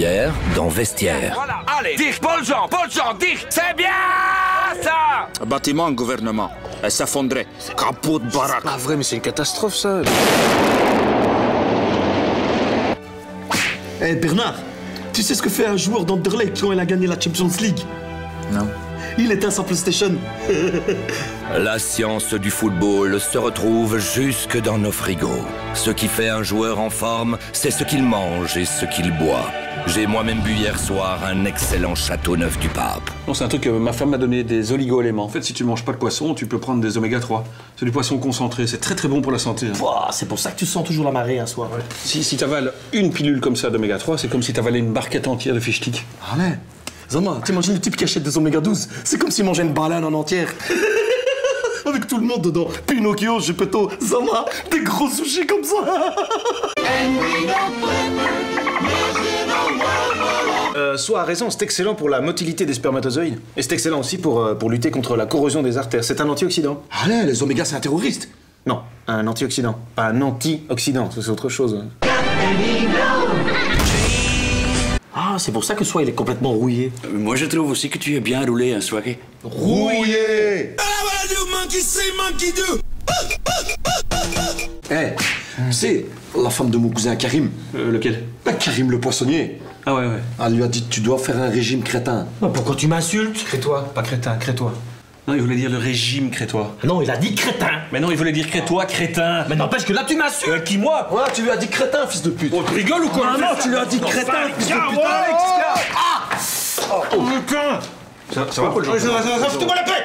Hier, dans Vestiaire. Voilà, allez, Dirk, Paul Jean, Dirk, c'est bien ça! Un bâtiment, un gouvernement. Elle s'effondrait. Capot de baraque. Ah vrai, mais c'est une catastrophe ça. Eh Bernard, tu sais ce que fait un joueur d'Anderlecht quand il a gagné la Champions League? Non. Il éteint sa PlayStation. La science du football se retrouve jusque dans nos frigos. Ce qui fait un joueur en forme, c'est ce qu'il mange et ce qu'il boit. J'ai moi-même bu hier soir un excellent Château Neuf du Pape. Non, c'est un truc que ma femme m'a donné, des oligo-éléments. En fait, si tu manges pas de poisson, tu peux prendre des oméga 3. C'est du poisson concentré, c'est très très bon pour la santé. Hein. Pouah, c'est pour ça que tu sens toujours la marée un soir. Ouais. Si t'avales une pilule comme ça d'oméga 3, c'est comme si t'avalais une barquette entière de fish stick. Allez, Zama, t'imagines le type qui achète des oméga 12? C'est comme s'il mangeait une banane en entière. Avec tout le monde dedans. Pinocchio, Gepetto, Zama, des gros sushis comme ça. Soit a raison, c'est excellent pour la motilité des spermatozoïdes. Et c'est excellent aussi pour lutter contre la corrosion des artères. C'est un antioxydant. Allez, les oméga, c'est un terroriste. Non, un antioxydant. Pas un antioxydant, c'est autre chose. Ah, c'est pour ça que Soi, il est complètement rouillé. Moi, je trouve aussi que tu es bien roulé, hein, soirée. Rouillé. Eh, c'est la femme de mon cousin Karim. Lequel? Ben, Karim le poissonnier. Ah ouais. Elle lui a dit, tu dois faire un régime crétin. Pourquoi tu m'insultes? Crétois, pas crétin, crétois. Non, il voulait dire le régime crétois. Non, il a dit crétin. Mais non, il voulait dire crétois, crétin. Mais n'empêche que là, tu m'insultes. Qui, moi? Ouais, tu lui as dit crétin, fils de pute. Oh, tu rigoles ou quoi? Non, tu lui as dit crétin, fils de pute. Alex, Oh putain! Ça va, Paul Jean? Ça va, foutez-moi la paix!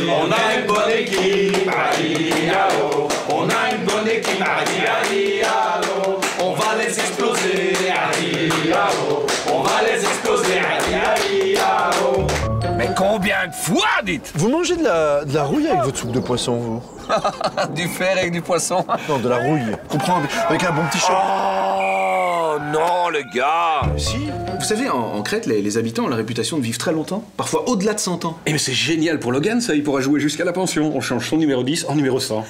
On a une bonne équipe, allô. On a une bonne équipe, allô. On va les exploser, allô. On va les exploser, allô. Mais combien de fois, dites? Vous mangez de la rouille avec votre soupe de poisson, vous? Du fer avec du poisson? Non, de la rouille. Comprends, avec un bon petit chat. Oh non, le gars! Si. Vous savez, en Crète, les habitants ont la réputation de vivre très longtemps. Parfois au-delà de 100 ans. Eh mais c'est génial pour Logan, ça, il pourra jouer jusqu'à la pension. On change son numéro 10 en numéro 100.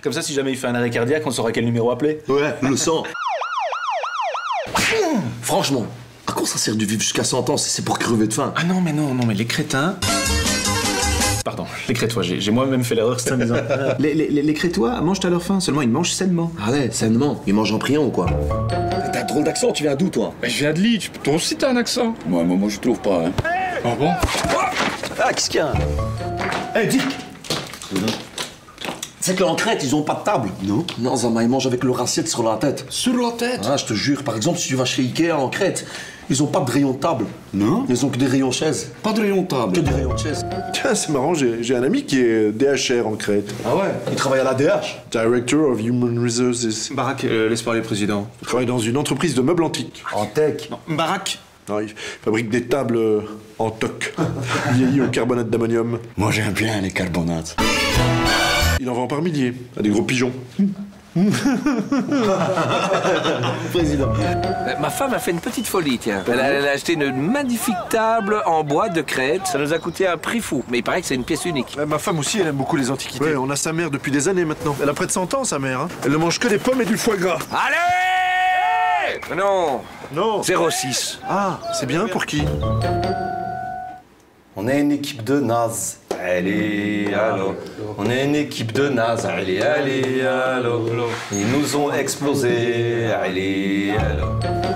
Comme ça, si jamais il fait un arrêt cardiaque, on saura quel numéro appeler. Ouais, le sang. Franchement, à quoi ça sert de vivre jusqu'à 100 ans si c'est pour crever de faim? Ah non, mais les crétins... Pardon, les crétois, j'ai moi-même fait l'erreur, c'est amusant. les crétois mangent à leur faim, seulement ils mangent sainement. Allez, sainement, ils mangent en priant ou quoi? T'as un drôle d'accent, tu viens d'où toi? Je viens de Leeds, toi aussi t'as un accent. Moi, je trouve pas, hein. Ah bon? Ah, qu'est-ce qu'il y a? Eh, Dick! C'est qu'en Crète, ils ont pas de table. Non? Non, Zama, ils mangent avec leur assiette sur la tête. Sur la tête? Ah, je te jure, par exemple, si tu vas chez Ikea en Crète, ils ont pas de rayon de table. Non? Ils ont que des rayons chaises. Pas de rayon de table. Que des rayons de chaises. Tiens, c'est marrant, j'ai un ami qui est DHR en Crète. Ah ouais? Il travaille à la DH. Director of Human Resources. Barack, laisse parler le président. Il travaille dans une entreprise de meubles antiques. En tech. Non, Barack. Non, il fabrique des tables en toc, vieillies au carbonate d'ammonium. Moi, j'aime bien les carbonates. Il en vend par milliers, à des gros pigeons. Président. Ma femme a fait une petite folie, tiens. Elle a acheté une magnifique table en bois de Crète. Ça nous a coûté un prix fou. Mais il paraît que c'est une pièce unique. Ma femme aussi, elle aime beaucoup les antiquités. Ouais, on a sa mère depuis des années maintenant. Elle a près de 100 ans, sa mère. Hein. Elle ne mange que des pommes et du foie gras. Allez! Non. Non. 06. Ah, c'est bien, pour qui? On est une équipe de nazes. Allez, allô. On est une équipe de nazes. Allez, allô. Ils nous ont explosé. Allez, allô.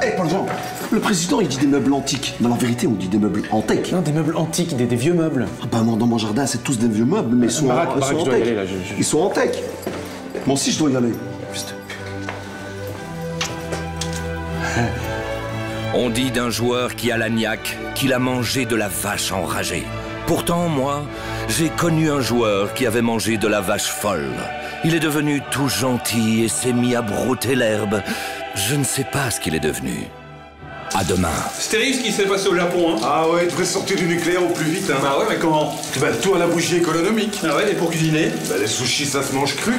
Eh, Paul Jean, le président, il dit des meubles antiques. Mais en vérité, on dit des meubles en tech. Non, des meubles antiques, des vieux meubles. Ah bah, moi, dans mon jardin, c'est tous des vieux meubles, mais ils sont, Barack, ils sont je en dois y tech. aller, là, Ils sont en tech. Moi aussi, je dois y aller. On dit d'un joueur qui a la niaque qu'il a mangé de la vache enragée. Pourtant, moi, j'ai connu un joueur qui avait mangé de la vache folle. Il est devenu tout gentil et s'est mis à brouter l'herbe. Je ne sais pas ce qu'il est devenu. À demain. C'est terrible ce qui s'est passé au Japon, hein. Ah ouais, il devrait sortir du nucléaire au plus vite, hein. Bah ouais, mais comment? Bah tout à la bougie économique. Ah ouais, et pour cuisiner? Bah les sushis, ça se mange cru.